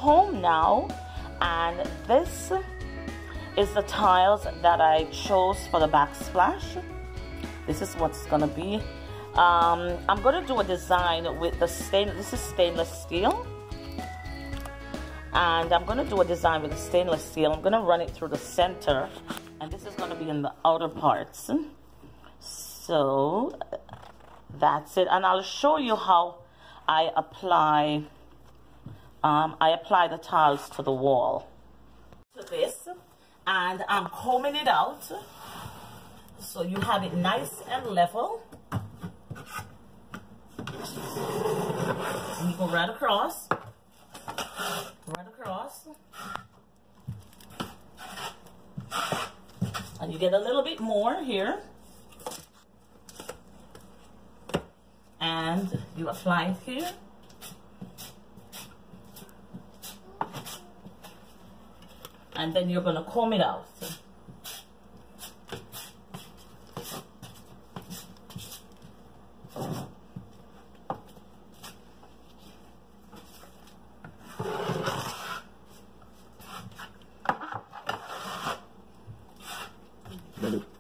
home now, and this is the tiles that I chose for the backsplash. This is what's gonna be. I'm gonna do a design with the this is stainless steel, and I'm gonna do a design with the stainless steel. I'm gonna run it through the center, and this is gonna be in the outer parts. So that's it, and I'll show you how I apply the tiles to the wall. To this, and I'm combing it out so you have it nice and level. And you go right across, and you get a little bit more here, and you apply it here. And then you're going to comb it out.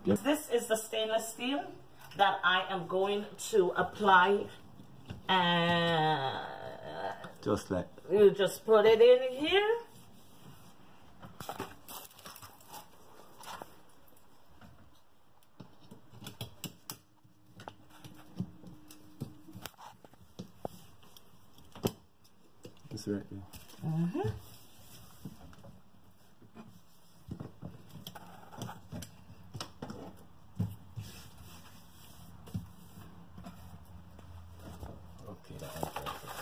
This is the stainless steel that I am going to apply, and just like you just put it in here. It's right there. Mm-hmm. Okay, that one's perfect.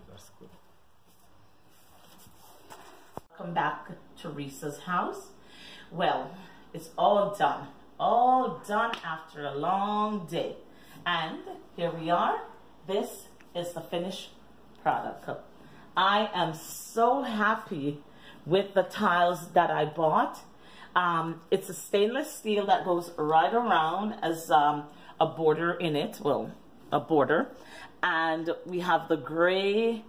That's good. Come back to Risa's house. Well, it's all done after a long day, and here we are. This is the finished product. I am so happy with the tiles that I bought. It's a stainless steel that goes right around as a border in it, well, a border, and we have the gray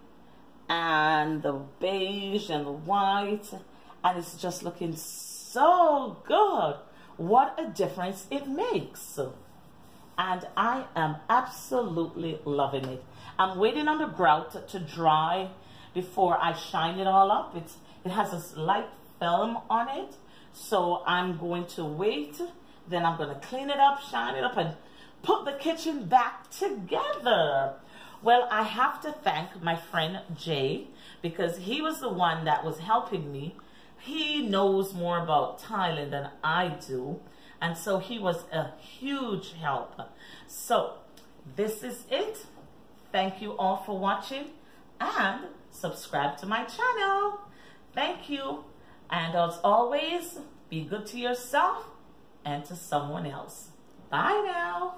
and the beige and the white, and it's just looking so good. What a difference it makes. And I am absolutely loving it. I'm waiting on the grout to dry before I shine it all up. It has a slight film on it, so I'm going to wait. Then I'm going to clean it up, shine it up, and put the kitchen back together. Well, I have to thank my friend Jay, because he was the one that was helping me. He knows more about tiling than I do, and so he was a huge help. So this is it. Thank you all for watching, and subscribe to my channel. Thank you, and as always, be good to yourself and to someone else. Bye now.